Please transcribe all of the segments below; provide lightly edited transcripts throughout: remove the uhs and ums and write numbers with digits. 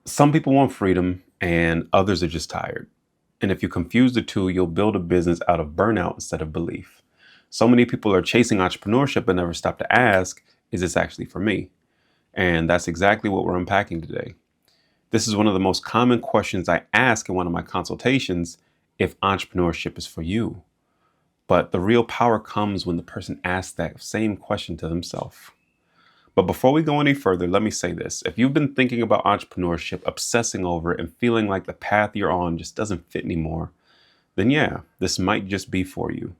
Some people want freedom and others are just tired. And if you confuse the two, you'll build a business out of burnout instead of belief. So many people are chasing entrepreneurship but never stop to ask, is this actually for me? And that's exactly what we're unpacking today. This is one of the most common questions I ask in one of my consultations, if entrepreneurship is for you. But the real power comes when the person asks that same question to themselves. But before we go any further, let me say this. If you've been thinking about entrepreneurship, obsessing over it, and feeling like the path you're on just doesn't fit anymore, then yeah, this might just be for you.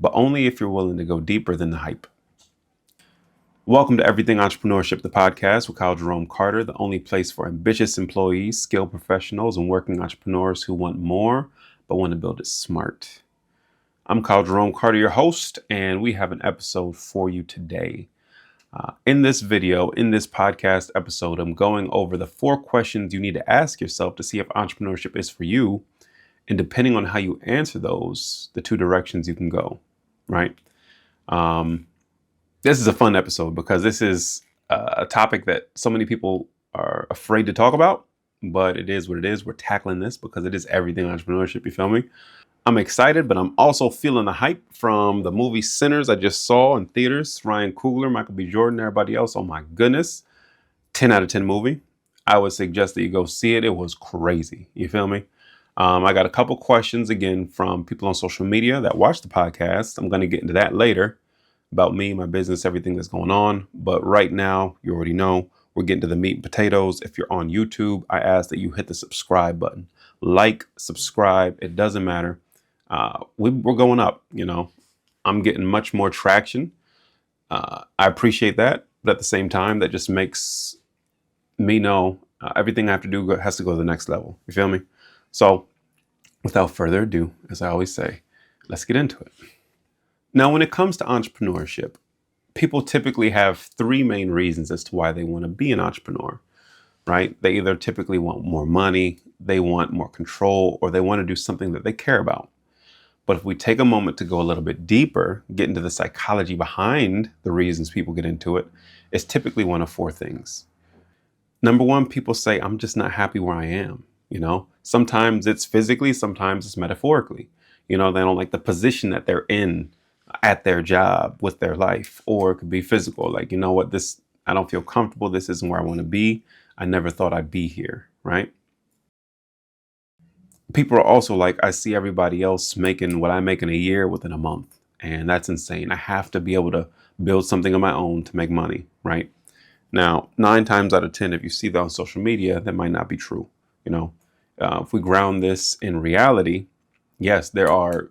But only if you're willing to go deeper than the hype. Welcome to Everything Entrepreneurship, the podcast with Kyle Jerome Carter, the only place for ambitious employees, skilled professionals, and working entrepreneurs who want more, but want to build it smart. I'm Kyle Jerome Carter, your host, and we have an episode for you today. In this video, in this podcast episode, I'm going over the 4 questions you need to ask yourself to see if entrepreneurship is for you. And depending on how you answer those, the 2 directions you can go, right? This is a fun episode because this is a topic that so many people are afraid to talk about, but it is what it is. We're tackling this because it is everything entrepreneurship, you feel me? I'm excited, but I'm also feeling the hype from the movie Sinners I just saw in theaters. Ryan Coogler, Michael B. Jordan, everybody else. Oh my goodness. 10 out of 10 movie. I would suggest that you go see it. It was crazy. You feel me? I got a couple questions again from people on social media that watch the podcast. I'm going to get into that later about me, my business, everything that's going on. But right now, you already know, we're getting to the meat and potatoes. If you're on YouTube, I ask that you hit the subscribe button. Like, subscribe, it doesn't matter. We're going up, I'm getting much more traction. I appreciate that. But at the same time, that just makes me know everything I have to do has to go to the next level. You feel me? So without further ado, as I always say, let's get into it. Now, when it comes to entrepreneurship, people typically have 3 main reasons as to why they want to be an entrepreneur, right? They either typically want more money, they want more control, or they want to do something that they care about. But if we take a moment to go a little bit deeper, get into the psychology behind the reasons people get into it, it's typically one of 4 things. Number 1, people say, I'm just not happy where I am. Sometimes it's physically, sometimes it's metaphorically. They don't like the position that they're in at their job with their life, or it could be physical. Like, I don't feel comfortable. This isn't where I want to be. I never thought I'd be here, right? People are also like, I see everybody else making what I make in a year within a month. And that's insane. I have to be able to build something of my own to make money, right? Now, 9 times out of 10, if you see that on social media, that might not be true. If we ground this in reality, yes, there are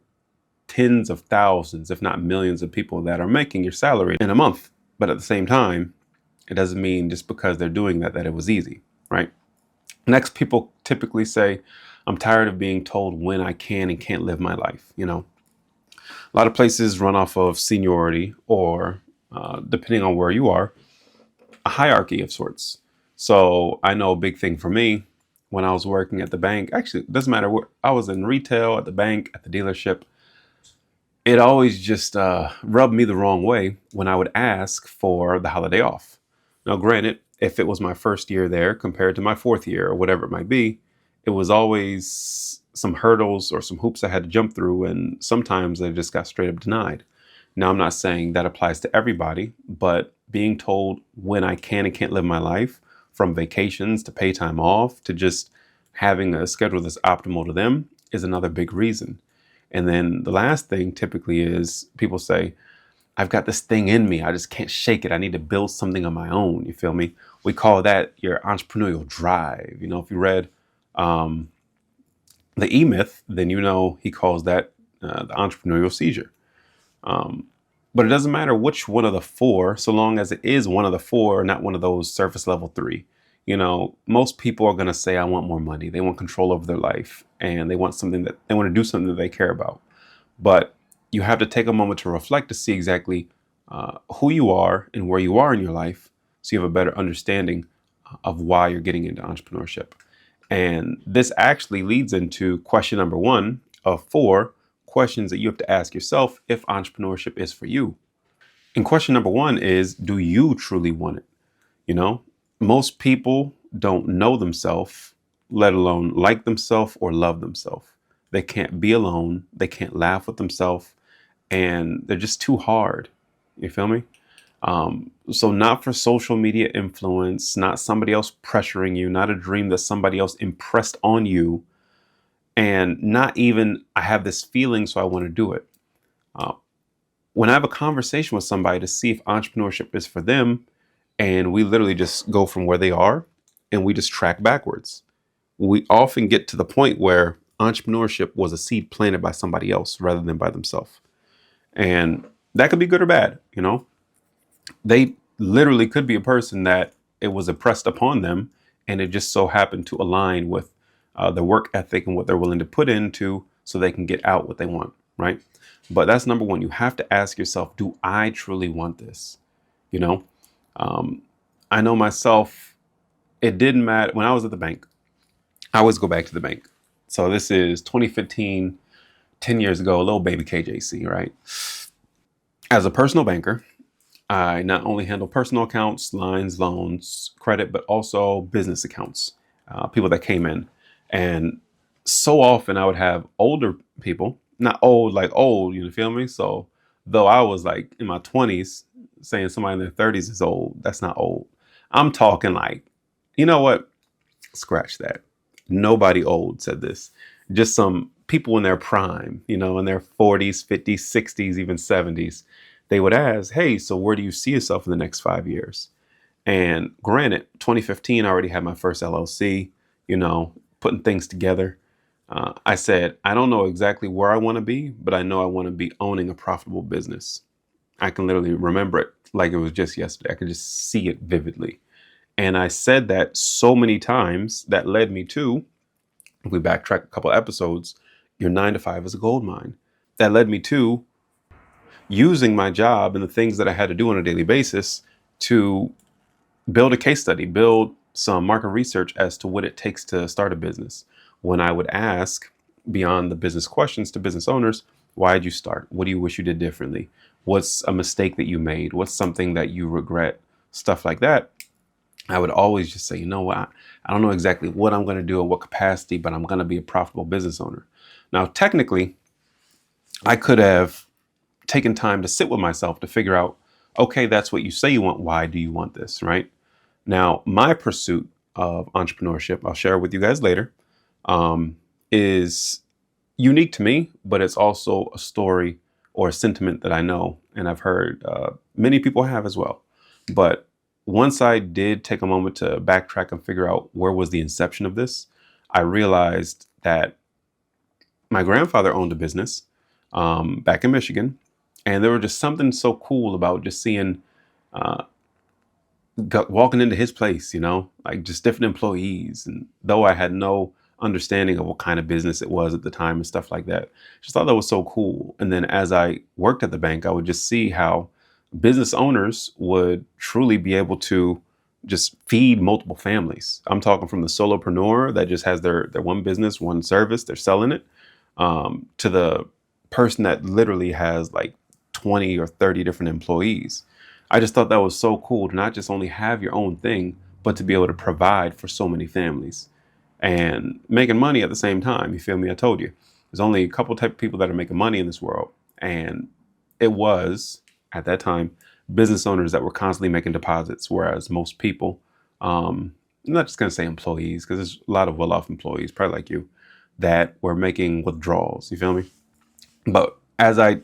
tens of thousands, if not millions of people that are making your salary in a month. But at the same time, it doesn't mean just because they're doing that it was easy, right? Next, people typically say, I'm tired of being told when I can and can't live my life. A lot of places run off of seniority or, depending on where you are, a hierarchy of sorts. So I know a big thing for me when I was working at the bank, actually, it doesn't matter where I was, in retail, at the bank, at the dealership, it always just rubbed me the wrong way when I would ask for the holiday off. Now, granted, if it was my first year there compared to my 4th year or whatever it might be, it was always some hurdles or some hoops I had to jump through, and sometimes I just got straight up denied. Now, I'm not saying that applies to everybody, but being told when I can and can't live my life, from vacations to pay time off to just having a schedule that's optimal to them, is another big reason. And then the last thing typically is people say, I've got this thing in me. I just can't shake it. I need to build something of my own. You feel me? We call that your entrepreneurial drive. If you read the E-Myth, then he calls that the entrepreneurial seizure. But it doesn't matter which one of the 4, so long as it is one of the 4, not one of those surface level 3. Most people are going to say, I want more money. They want control over their life, and they want to do something that they care about. But you have to take a moment to reflect to see exactly who you are and where you are in your life, so you have a better understanding of why you're getting into entrepreneurship. And this actually leads into question number 1 of 4 questions that you have to ask yourself if entrepreneurship is for you. And question number 1 is, do you truly want it? Most people don't know themselves, let alone like themselves or love themselves. They can't be alone. They can't laugh with themselves, and they're just too hard. You feel me? So not for social media influence, not somebody else pressuring you, not a dream that somebody else impressed on you, and not even I have this feeling, so I want to do it. Uh, when I have a conversation with somebody to see if entrepreneurship is for them, and we literally just go from where they are and we just track backwards, we often get to the point where entrepreneurship was a seed planted by somebody else rather than by themselves. And that could be good or bad, you know? They literally could be a person that it was impressed upon them and it just so happened to align with the work ethic and what they're willing to put into so they can get out what they want, right? But that's number one. You have to ask yourself, do I truly want this? You know, um, I know myself, it didn't matter when I was at the bank. I always go back to the bank. So this is 2015, 10 years ago, little baby KJC, right? As a personal banker, I not only handle personal accounts, lines, loans, credit, but also business accounts, people that came in. And so often I would have older people, not old, like old, you feel me? So though I was like in my 20s, saying somebody in their 30s is old, that's not old. I'm talking like, you know what? Scratch that. Nobody old said this. Just some people in their prime, in their 40s, 50s, 60s, even 70s. They would ask, hey, so where do you see yourself in the next 5 years? And granted, 2015, I already had my first LLC, putting things together. I said, I don't know exactly where I want to be, but I know I want to be owning a profitable business. I can literally remember it like it was just yesterday. I can just see it vividly. And I said that so many times that led me to, if we backtrack a couple episodes, your 9 to 5 is a gold mine. That led me to using my job and the things that I had to do on a daily basis to build a case study, build some market research as to what it takes to start a business. When I would ask beyond the business questions to business owners, why did you start? What do you wish you did differently? What's a mistake that you made? What's something that you regret? Stuff like that. I would always just say, you know what? I don't know exactly what I'm going to do or what capacity, but I'm going to be a profitable business owner. Now, technically, I could have taken time to sit with myself to figure out, okay, that's what you say you want. Why do you want this, right? Now, my pursuit of entrepreneurship, I'll share with you guys later, is unique to me, but it's also a story or a sentiment that I know and I've heard many people have as well. But once I did take a moment to backtrack and figure out where was the inception of this, I realized that my grandfather owned a business back in Michigan, and there was just something so cool about just seeing walking into his place, like just different employees. And though I had no understanding of what kind of business it was at the time and stuff like that, just thought that was so cool. And then as I worked at the bank, I would just see how business owners would truly be able to just feed multiple families. I'm talking from the solopreneur that just has their one business, one service, they're selling it, to the person that literally has like 20 or 30 different employees. I just thought that was so cool to not just only have your own thing, but to be able to provide for so many families and making money at the same time. You feel me? I told you, there's only a couple type of people that are making money in this world. And it was, at that time, business owners that were constantly making deposits, whereas most people, I'm not just going to say employees, because there's a lot of well-off employees, probably like you, that were making withdrawals. You feel me? But as I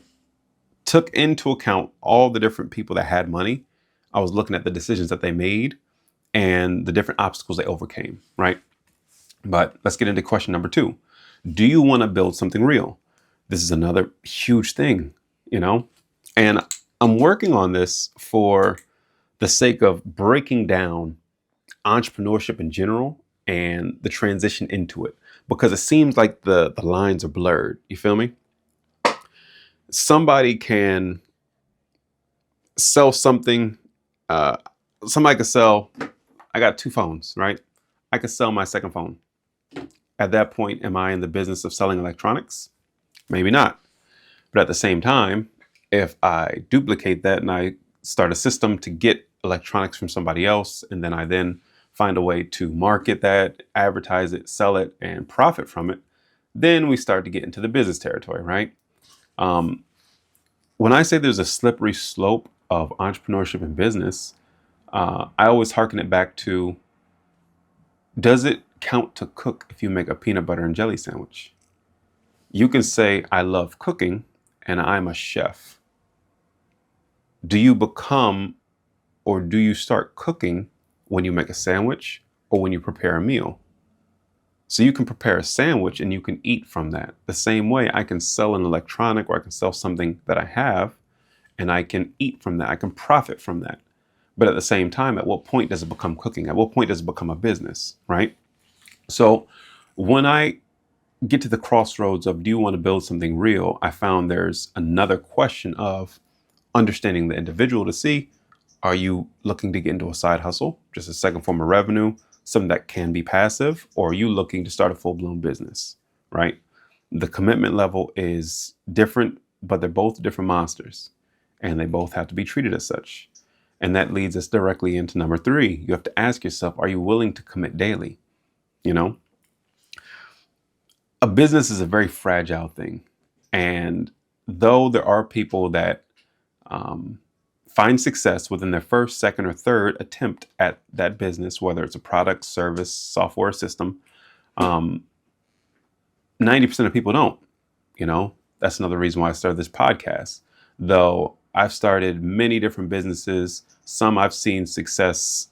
took into account all the different people that had money, I was looking at the decisions that they made and the different obstacles they overcame, right? But let's get into question number 2. Do you want to build something real? This is another huge thing, and I'm working on this for the sake of breaking down entrepreneurship in general and the transition into it, because it seems like the lines are blurred. You feel me? Somebody can sell something. Uh, Somebody could sell, I got 2 phones, right? I could sell my second phone. At that point, am I in the business of selling electronics? Maybe not. But at the same time, if I duplicate that and I start a system to get electronics from somebody else, and then I then find a way to market that, advertise it, sell it, and profit from it, then we start to get into the business territory, right? When I say there's a slippery slope of entrepreneurship and business, I always hearken it back to, does it count to cook if you make a peanut butter and jelly sandwich? You can say, I love cooking and I'm a chef. Do you become, or do you start cooking when you make a sandwich or when you prepare a meal? So you can prepare a sandwich and you can eat from that. The same way I can sell an electronic, or I can sell something that I have and I can eat from that. I can profit from that. But at the same time, at what point does it become cooking? At what point does it become a business, right? So when I get to the crossroads of, do you want to build something real? I found there's another question of understanding the individual to see, are you looking to get into a side hustle, just a second form of revenue, something that can be passive, or are you looking to start a full-blown business, right? The commitment level is different, but they're both different monsters, and they both have to be treated as such. And that leads us directly into number 3. You have to ask yourself, are you willing to commit daily? You know, a business is a very fragile thing. And though there are people that find success within their first, second, or third attempt at that business, whether it's a product, service, software, system, 90% of people don't. You know, that's another reason why I started this podcast. Though I've started many different businesses, some I've seen success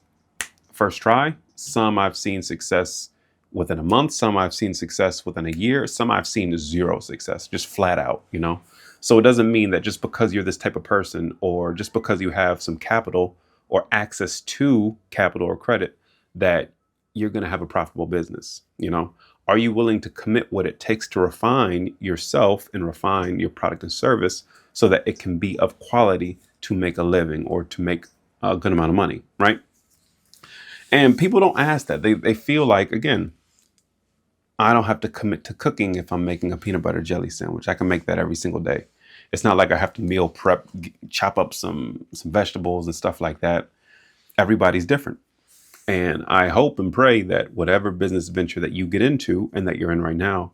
first try, some I've seen success within a month, some I've seen success within a year, some I've seen 0 success, just flat out, you know. So it doesn't mean that just because you're this type of person, or just because you have some capital or access to capital or credit, that you're going to have a profitable business. You know, are you willing to commit what it takes to refine yourself and refine your product and service so that it can be of quality to make a living or to make a good amount of money, right? And people don't ask that. They feel like, again, I don't have to commit to cooking if I'm making a peanut butter jelly sandwich. I can make that every single day. It's not like I have to meal prep, chop up some vegetables and stuff like that. Everybody's different. And I hope and pray that whatever business venture that you get into and that you're in right now,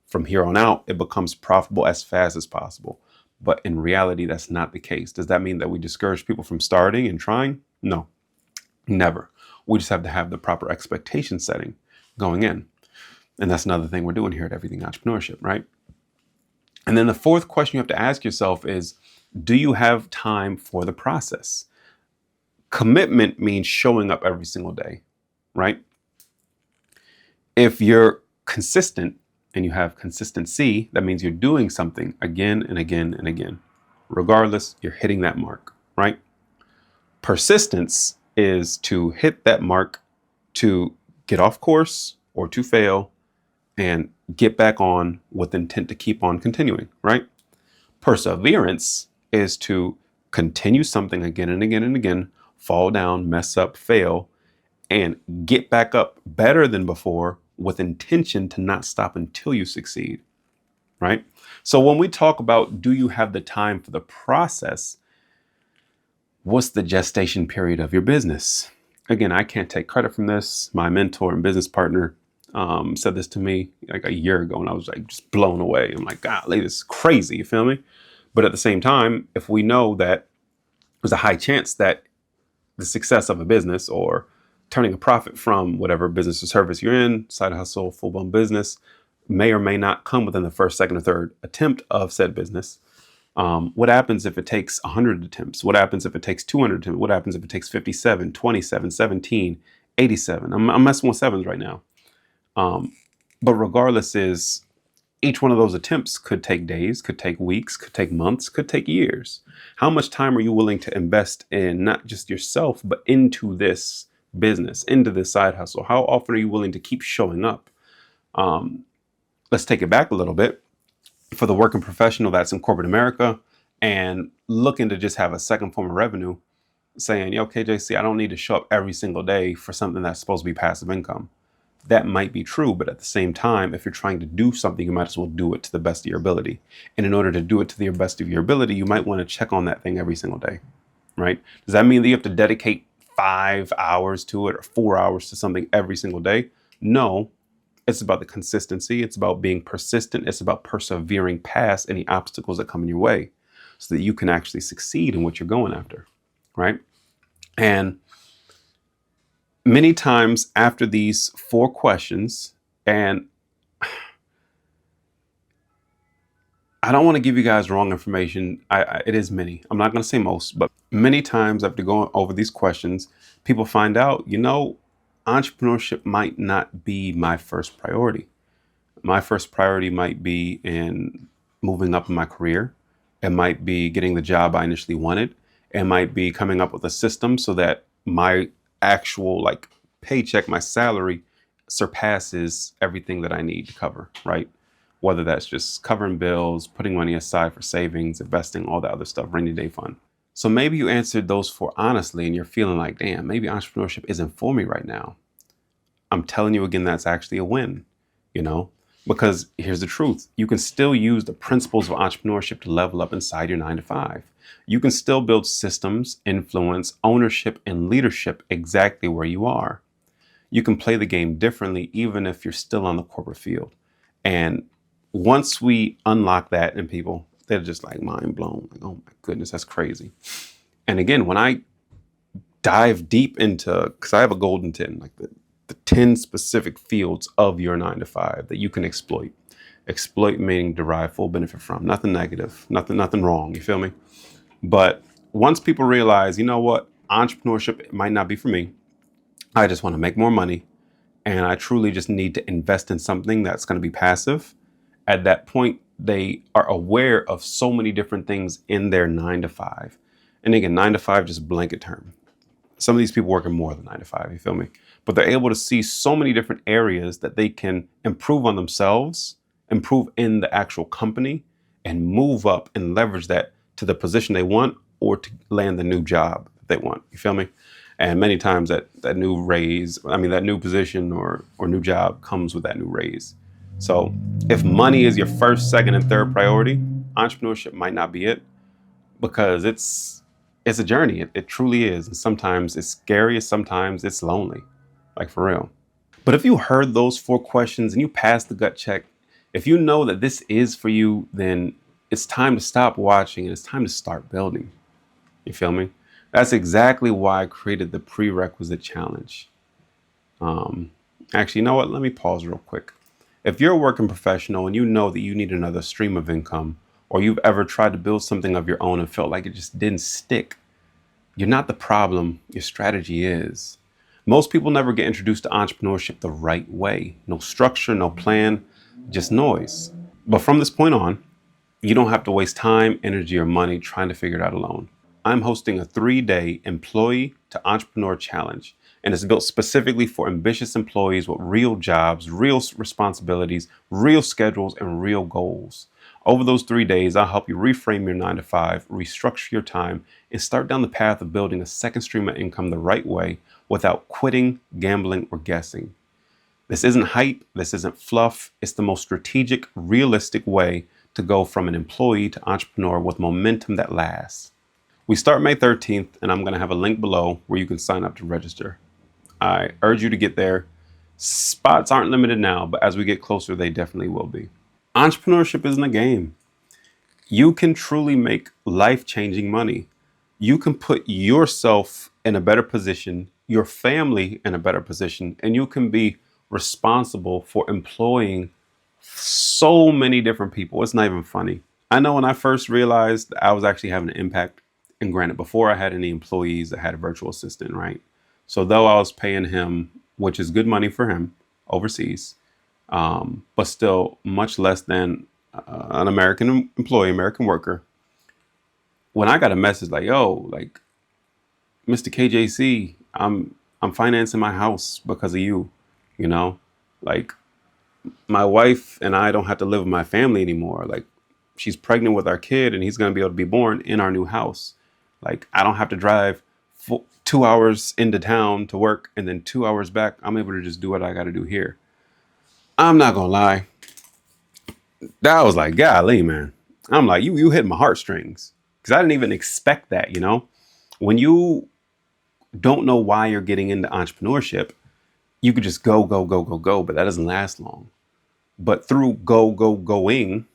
from here on out, it becomes profitable as fast as possible. But in reality, that's not the case. Does that mean that we discourage people from starting and trying? No, never. We just have to have the proper expectation setting going in. And that's another thing we're doing here at Everything Entrepreneurship, right? And then the 4th question you have to ask yourself is, do you have time for the process? Commitment means showing up every single day, right? If you're consistent and you have consistency, that means you're doing something again and again and again. Regardless, you're hitting that mark, right? Persistence is to hit that mark, to get off course or to fail, and get back on with intent to keep on continuing, right? Perseverance is to continue something again and again and again, fall down, mess up, fail, and get back up better than before with intention to not stop until you succeed, right? So when we talk about, do you have the time for the process? What's the gestation period of your business? Again, I can't take credit from this. My mentor and business partner said this to me like a year ago, and I was like just blown away. I'm like, golly, this is crazy. You feel me? But at the same time, if we know that there's a high chance that the success of a business or turning a profit from whatever business or service you're in, side hustle, full-blown business, may or may not come within the first, second, or third attempt of said business. What happens if it takes 100 attempts? What happens if it takes 200 attempts? What happens if it takes 57, 27, 17, 87? I'm messing with sevens right now. But regardless, is each one of those attempts could take days, could take weeks, could take months, could take years. How much time are you willing to invest in not just yourself, but into this business, into this side hustle? How often are you willing to keep showing up? Let's take it back a little bit. For the working professional that's in corporate America and looking to just have a second form of revenue, saying, okay, JC, I don't need to show up every single day for something that's supposed to be passive income. That might be true, but at the same time, if you're trying to do something, you might as well do it to the best of your ability. And in order to do it to the best of your ability, you might want to check on that thing every single day, right? Does that mean that you have to dedicate 5 hours to it or 4 hours to something every single day. No, it's about the consistency. It's about being persistent. It's about persevering past any obstacles that come in your way so that you can actually succeed in what you're going after, right? And many times after these 4 questions, and I don't want to give you guys wrong information. It is many. I'm not going to say most, but many times after going over these questions, people find out, entrepreneurship might not be my first priority. My first priority might be in moving up in my career. It might be getting the job I initially wanted. It might be coming up with a system so that my actual paycheck, my salary surpasses everything that I need to cover, right? Whether that's just covering bills, putting money aside for savings, investing, all that other stuff, rainy day fund. So maybe you answered those 4 honestly and you're feeling like, damn, maybe entrepreneurship isn't for me right now. I'm telling you again, that's actually a win, you know, because here's the truth. You can still use the principles of entrepreneurship to level up inside your 9 to 5. You can still build systems, influence, ownership, and leadership exactly where you are. You can play the game differently, even if you're still on the corporate field. And once we unlock that in people, they're just like mind blown. Like, oh my goodness, that's crazy. And again, when I dive deep into, because I have a golden 10, like the 10 specific fields of your 9 to 5 that you can exploit. Exploit meaning derive full benefit from, nothing negative, nothing wrong. You feel me? But once people realize, you know what, entrepreneurship might not be for me. I just want to make more money. And I truly just need to invest in something that's going to be passive. At that point, they are aware of so many different things in their 9 to 5. And again, 9 to 5, just blanket term. Some of these people working more than 9 to 5, you feel me? But they're able to see so many different areas that they can improve on themselves, improve in the actual company, and move up and leverage that to the position they want or to land the new job that they want. You feel me? And many times that new raise, that new position or new job comes with that new raise. So if money is your first, second, and third priority, entrepreneurship might not be it, because it's a journey. It truly is. And sometimes it's scary. Sometimes it's lonely, like for real. But if you heard those 4 questions and you passed the gut check, if you know that this is for you, then it's time to stop watching and it's time to start building. You feel me? That's exactly why I created the Pre-Requisite challenge. Actually, you know what? Let me pause real quick. If you're a working professional and you know that you need another stream of income, or you've ever tried to build something of your own and felt like it just didn't stick, you're not the problem. Your strategy is. Most people never get introduced to entrepreneurship the right way. No structure, no plan, just noise. But from this point on, you don't have to waste time, energy, or money trying to figure it out alone. I'm hosting a 3-day employee to entrepreneur challenge, and it's built specifically for ambitious employees with real jobs, real responsibilities, real schedules, and real goals. Over those 3 days, I'll help you reframe your 9 to 5, restructure your time, and start down the path of building a second stream of income the right way without quitting, gambling, or guessing. This isn't hype. This isn't fluff. It's the most strategic, realistic way to go from an employee to entrepreneur with momentum that lasts. We start May 13th, and I'm going to have a link below where you can sign up to register. I urge you to get there. Spots aren't limited now, but as we get closer, they definitely will be. Entrepreneurship isn't a game. You can truly make life-changing money. You can put yourself in a better position, your family in a better position, and you can be responsible for employing so many different people. It's not even funny. I know when I first realized that I was actually having an impact, and granted, before I had any employees, I had a virtual assistant, right? So though I was paying him, which is good money for him overseas, but still much less than an American employee, American worker. When I got a message like, yo, like, Mr. KJC, I'm financing my house because of you, you know, like my wife and I don't have to live with my family anymore. Like she's pregnant with our kid and he's going to be able to be born in our new house. Like I don't have to drive 2 hours into town to work and then 2 hours back. I'm able to just do what I got to do here. I'm not going to lie. That was like, golly, man. I'm like, you hit my heartstrings because I didn't even expect that, you know, when you don't know why you're getting into entrepreneurship, you could just go, go, go, go, go, but that doesn't last long. But through going,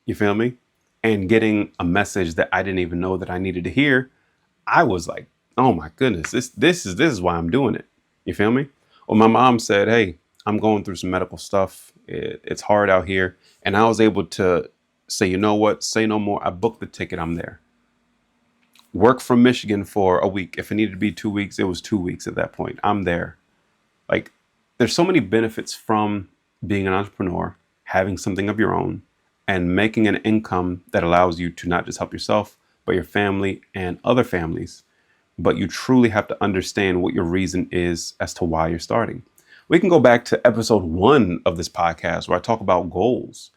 you feel me? And getting a message that I didn't even know that I needed to hear, I was like, oh my goodness, this is why I'm doing it. You feel me? Well, my mom said, hey, I'm going through some medical stuff. It's hard out here. And I was able to say, you know what? Say no more. I booked the ticket. I'm there. Work from Michigan for a week. If it needed to be 2 weeks, it was 2 weeks at that point. I'm there. Like, there's so many benefits from being an entrepreneur, having something of your own, and making an income that allows you to not just help yourself, but your family and other families. But you truly have to understand what your reason is as to why you're starting. We can go back to episode 1 of this podcast where I talk about goals.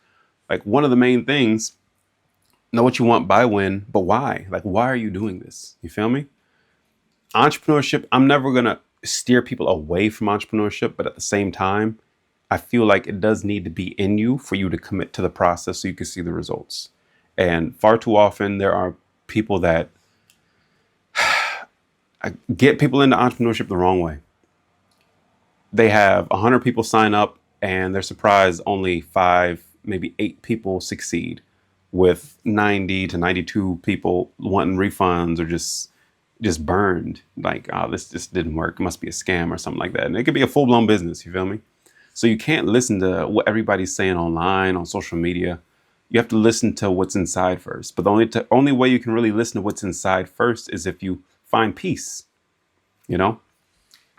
Like, one of the main things, know what you want by when, but why? Like, why are you doing this? You feel me? Entrepreneurship, I'm never going to steer people away from entrepreneurship, but at the same time, I feel like it does need to be in you for you to commit to the process so you can see the results. And far too often, there are people that get people into entrepreneurship the wrong way. They have 100 people sign up and they're surprised only 5, maybe 8 people succeed, with 90 to 92 people wanting refunds or just burned. Like, oh, this just didn't work. It must be a scam or something like that. And it could be a full-blown business. You feel me? So you can't listen to what everybody's saying online, on social media. You have to listen to what's inside first. But the only way you can really listen to what's inside first is if you find peace. You know,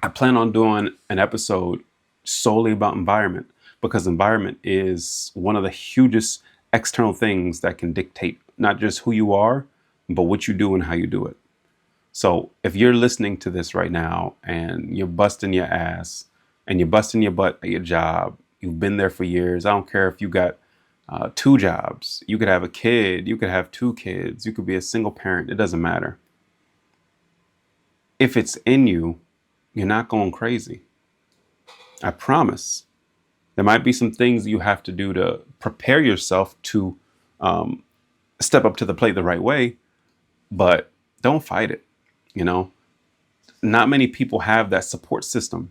I plan on doing an episode solely about environment, because environment is one of the hugest external things that can dictate not just who you are, but what you do and how you do it. So if you're listening to this right now and you're busting your ass and you're busting your butt at your job, you've been there for years. I don't care if you got 2 jobs, you could have a kid, you could have 2 kids, you could be a single parent. It doesn't matter. If it's in you, you're not going crazy. I promise. There might be some things you have to do to prepare yourself to step up to the plate the right way, but don't fight it. You know, not many people have that support system.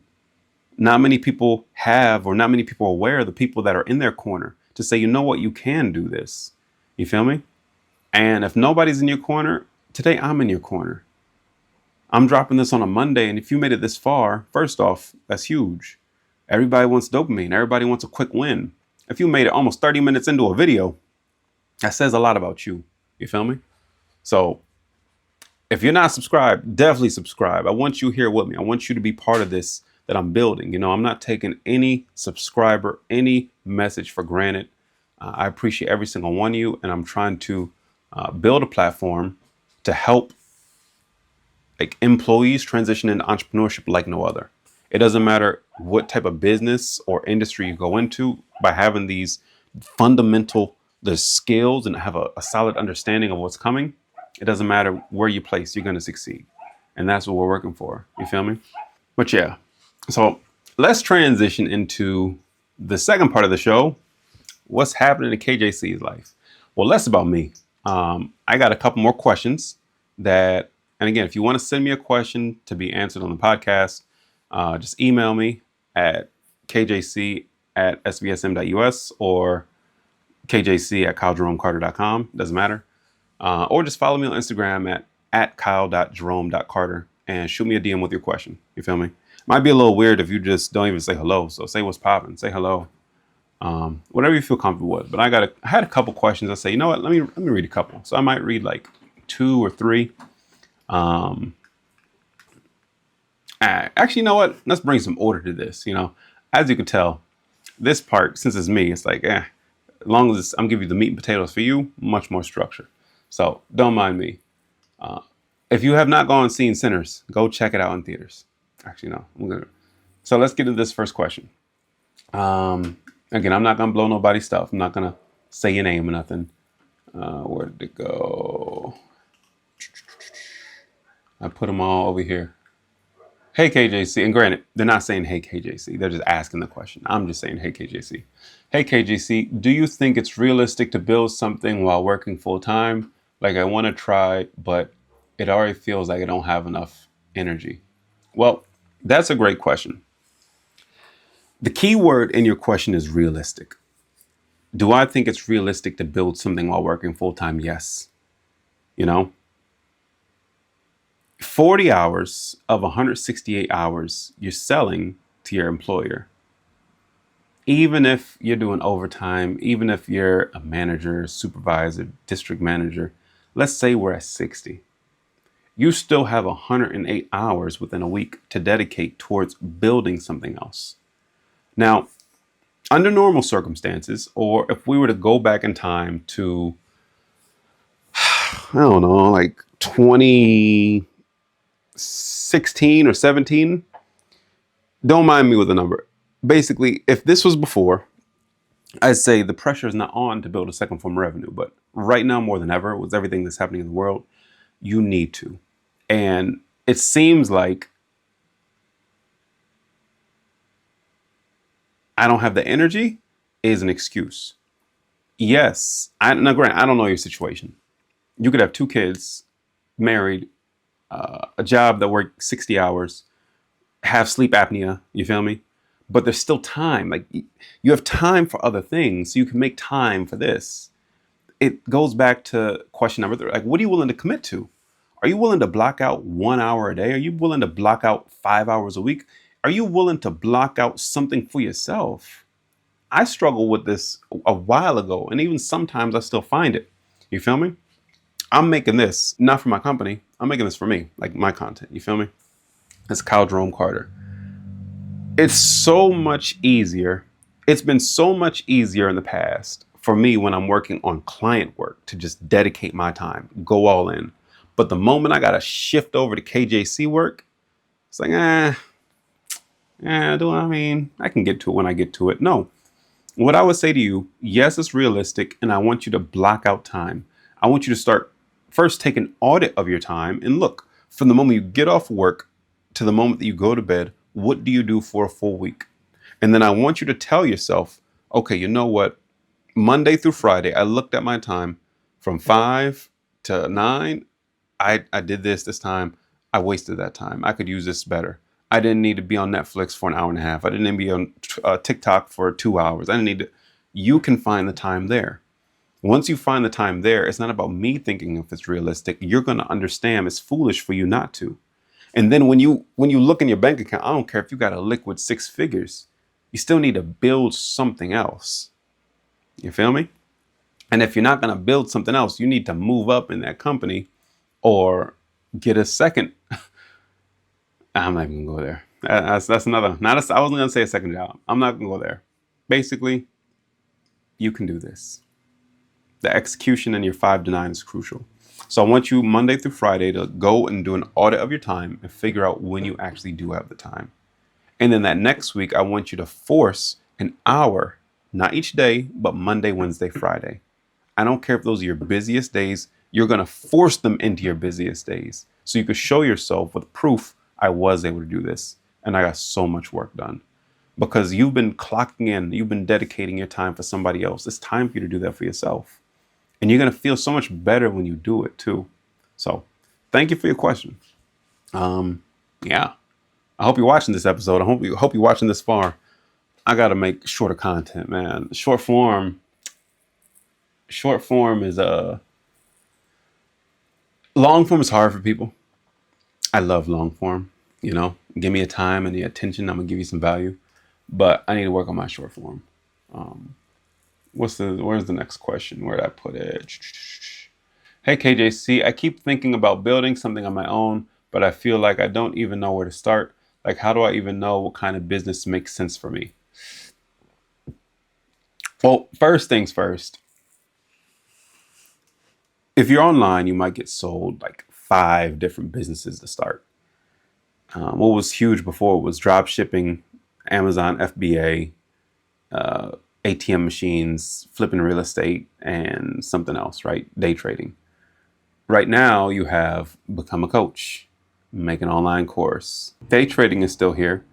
Not many people have, or not many people are aware of the people that are in their corner to say, you know what, you can do this. You feel me? And if nobody's in your corner, today I'm in your corner. I'm dropping this on a Monday, and if you made it this far, first off, that's huge. Everybody wants dopamine. Everybody wants a quick win. If you made it almost 30 minutes into a video, that says a lot about you. You feel me? So if you're not subscribed, definitely subscribe. I want you here with me. I want you to be part of this that I'm building. You know, I'm not taking any subscriber, any message for granted. I appreciate every single one of you, and I'm trying to build a platform to help like employees transition into entrepreneurship like no other. It doesn't matter what type of business or industry you go into, by having these fundamental the skills and have a solid understanding of what's coming. It doesn't matter where you place, you're going to succeed. And that's what we're working for. You feel me? But yeah, so let's transition into the second part of the show. What's happening in KJC's life? Well, less about me. I got a couple more questions that, and again, if you want to send me a question to be answered on the podcast, just email me at kjc@svsm.us or kjc@kylejeromecarter.com. Doesn't matter. Or just follow me on Instagram at kyle.jerome.carter and shoot me a DM with your question. You feel me? Might be a little weird if you just don't even say hello. So say what's popping, say hello. Whatever you feel comfortable with. But I had a couple questions. I say, you know what? Let me read a couple. So I might read like 2 or 3. Actually, you know what? Let's bring some order to this. You know, as you can tell, this part, since it's me, it's like, as long as I'm giving you the meat and potatoes, for you, much more structure. So don't mind me. If you have not gone and seen Sinners, go check it out in theaters. Actually, no. So let's get into this first question. Again, I'm not going to blow nobody's stuff. I'm not going to say your name or nothing. Where did it go? I put them all over here. Hey, KJC. And granted, they're not saying, hey, KJC. They're just asking the question. I'm just saying, hey, KJC. Hey, KJC, do you think it's realistic to build something while working full time? Like, I want to try, but it already feels like I don't have enough energy. Well, that's a great question. The key word in your question is realistic. Do I think it's realistic to build something while working full time? Yes. You know, 40 hours of 168 hours you're selling to your employer. Even if you're doing overtime, even if you're a manager, supervisor, district manager, let's say we're at 60. You still have 108 hours within a week to dedicate towards building something else. Now, under normal circumstances, or if we were to go back in time to, I don't know, like 2016 or 17, don't mind me with the number. Basically, if this was before, I'd say the pressure is not on to build a second form of revenue. But right now, more than ever, with everything that's happening in the world, you need to. And it seems like I don't have the energy is an excuse. Yes, now granted, I don't know your situation. You could have two kids, married, a job that work 60 hours, have sleep apnea, you feel me? But there's still time. Like you have time for other things, so you can make time for this. It goes back to question number 3. Like, what are you willing to commit to? Are you willing to block out 1 hour a day? Are you willing to block out 5 hours a week? Are you willing to block out something for yourself? I struggled with this a while ago, and even sometimes I still find it. You feel me? I'm making this not for my company. I'm making this for me, like my content. You feel me? It's Kyle Jerome Carter. It's so much easier. It's been so much easier in the past for me when I'm working on client work to just dedicate my time, go all in. But the moment I got to shift over to KJC work, it's like, I can get to it when I get to it. No. What I would say to you, yes, it's realistic, and I want you to block out time. I want you to start first take an audit of your time and look from the moment you get off work to the moment that you go to bed, what do you do for a full week? And then I want you to tell yourself, okay, you know what? Monday through Friday, I looked at my time from 5 to 9. I did this time. I wasted that time. I could use this better. I didn't need to be on Netflix for an hour and a half. I didn't need to be on TikTok for 2 hours. I didn't need to. You can find the time there. Once you find the time there, it's not about me thinking if it's realistic. You're going to understand it's foolish for you not to. And then when you look in your bank account, I don't care if you got a liquid 6 figures, you still need to build something else. You feel me? And if you're not going to build something else, you need to move up in that company or get a second. I'm not even gonna go there. That's another. I wasn't gonna say a second job. I'm not gonna go there. Basically, you can do this. The execution in your 5 to 9 is crucial. So I want you Monday through Friday to go and do an audit of your time and figure out when you actually do have the time. And then that next week, I want you to force an hour, not each day, but Monday, Wednesday, Friday. I don't care if those are your busiest days. You're going to force them into your busiest days so you can show yourself with proof I was able to do this and I got so much work done because you've been clocking in, you've been dedicating your time for somebody else. It's time for you to do that for yourself. And you're going to feel so much better when you do it too. So thank you for your question. Yeah, I hope you're watching this episode. I hope you're watching this far. I got to make shorter content, man. Short form is long form is hard for people. I love long form, give me a time and the attention. I'm gonna give you some value, but I need to work on my short form. Where's the next question? Where'd I put it? Hey, KJC, I keep thinking about building something on my own, but I feel like I don't even know where to start. Like, how do I even know what kind of business makes sense for me? Well, first things first, if you're online, you might get sold like 5 different businesses to start. What was huge before was drop shipping, Amazon FBA, ATM machines, flipping real estate, and something else, right? Day trading. Right now, you have become a coach, make an online course. Day trading is still here,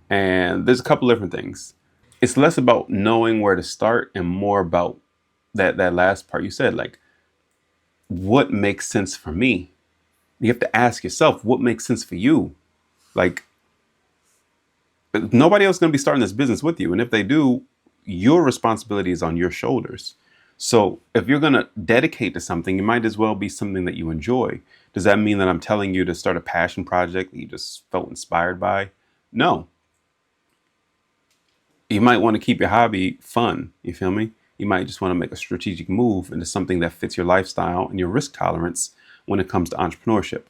and there's a couple different things. It's less about knowing where to start and more about that last part you said, like, what makes sense for me? You have to ask yourself, what makes sense for you? Like, nobody else is going to be starting this business with you. And if they do, your responsibility is on your shoulders. So if you're going to dedicate to something, it might as well be something that you enjoy. Does that mean that I'm telling you to start a passion project that you just felt inspired by? No. You might want to keep your hobby fun. You feel me? You might just want to make a strategic move into something that fits your lifestyle and your risk tolerance when it comes to entrepreneurship.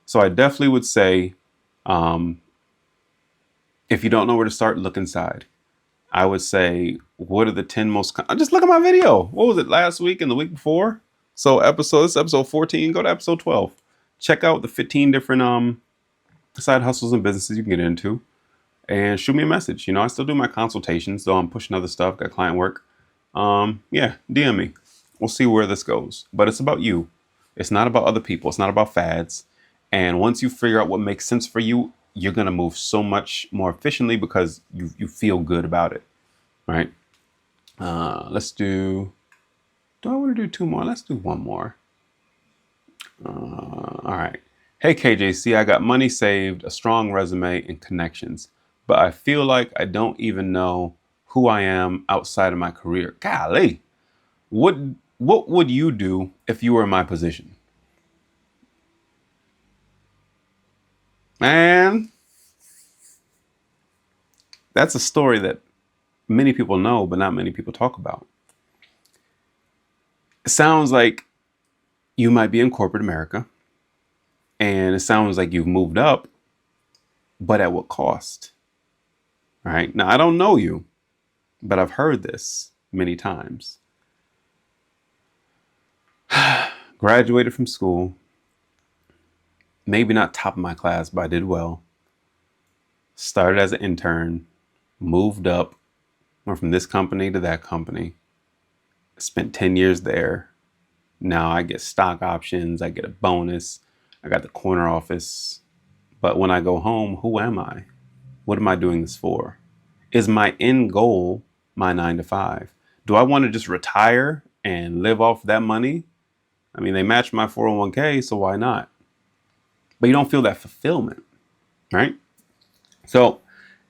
So I definitely would say, um, if you don't know where to start, look inside. I would say, what are the 10 most, just look at my video. What was it, last week and the week before? So this is episode 14, go to episode 12. Check out the 15 different side hustles and businesses you can get into, and shoot me a message. I still do my consultations, though I'm pushing other stuff, got client work. Yeah, DM me. We'll see where this goes. But it's about you. It's not about other people. It's not about fads. And once you figure out what makes sense for you, you're going to move so much more efficiently because you feel good about it. Right? Do I want to do two more? Let's do one more. All right. Hey, KJC, I got money saved, a strong resume, and connections, but I feel like I don't even know who I am outside of my career. Golly, what would you do if you were in my position? Man, that's a story that many people know, but not many people talk about. It sounds like you might be in corporate America, and it sounds like you've moved up, but at what cost? Right? Now, I don't know you, but I've heard this many times. Graduated from school, maybe not top of my class, but I did well. Started as an intern, moved up, went from this company to that company, spent 10 years there. Now I get stock options, I get a bonus, I got the corner office. But when I go home, who am I? What am I doing this for? Is my end goal my 9 to 5? Do I want to just retire and live off that money? I mean, they match my 401k, so why not? But you don't feel that fulfillment, right? So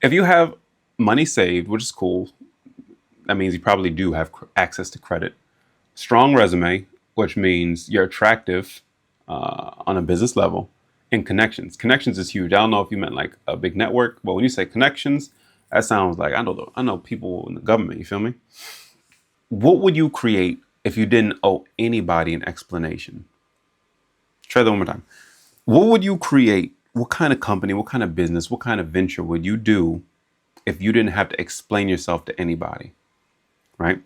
if you have money saved, which is cool, that means you probably do have access to credit. Strong resume, which means you're attractive on a business level. And connections. Connections is huge. I don't know if you meant like a big network, but when you say connections, that sounds like I know people in the government. You feel me? What would you create if you didn't owe anybody an explanation? Try that one more time. What would you create? What kind of company, what kind of business, what kind of venture would you do if you didn't have to explain yourself to anybody? Right?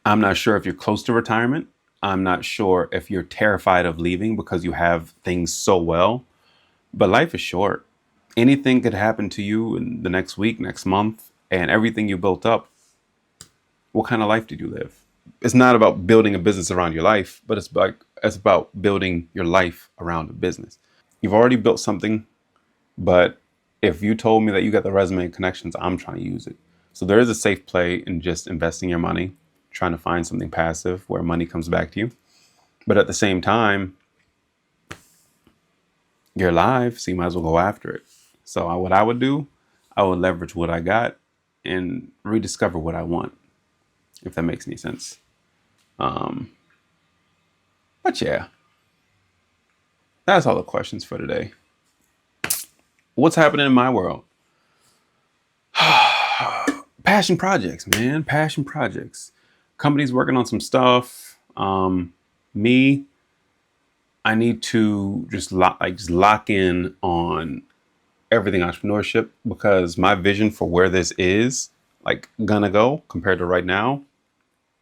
I'm not sure if you're close to retirement. I'm not sure if you're terrified of leaving because you have things so well, but life is short. Anything could happen to you in the next week, next month, and everything you built up. What kind of life did you live? It's not about building a business around your life, but it's about building your life around a business. You've already built something, but if you told me that you got the resume and connections, I'm trying to use it. So there is a safe play in just investing your money, trying to find something passive where money comes back to you. But at the same time, you're alive, so you might as well go after it. So what I would do, I would leverage what I got and rediscover what I want, if that makes any sense. But yeah, that's all the questions for today. What's happening in my world? Passion projects, man. Passion projects. Companies working on some stuff. Me, I need to just lock in on everything entrepreneurship, because my vision for where this is gonna go compared to right now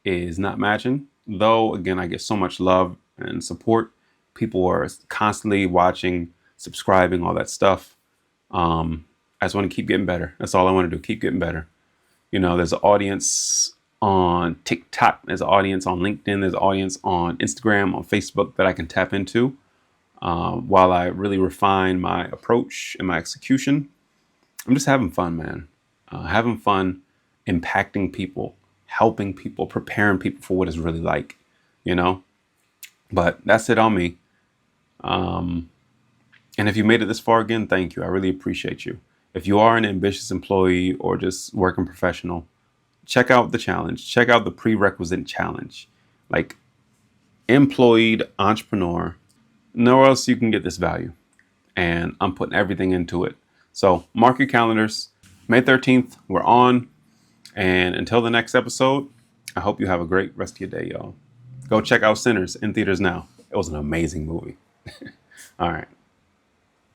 is not matching. Though again, I get so much love and support. People are constantly watching, subscribing, all that stuff. I just want to keep getting better. That's all I want to do. Keep getting better. There's an audience on TikTok. There's an audience on LinkedIn. There's an audience on Instagram, on Facebook that I can tap into while I really refine my approach and my execution. I'm just having fun, man. Having fun, impacting people, helping people, preparing people for what it's really like, But that's it on me. And if you made it this far, again, thank you. I really appreciate you. If you are an ambitious employee or just working professional, check out the challenge. Check out the Pre-Requisite challenge. Like, employed entrepreneur, nowhere else you can get this value. And I'm putting everything into it. So mark your calendars. May 13th, we're on. And until the next episode, I hope you have a great rest of your day, y'all. Go check out Sinners in theaters now. It was an amazing movie. All right.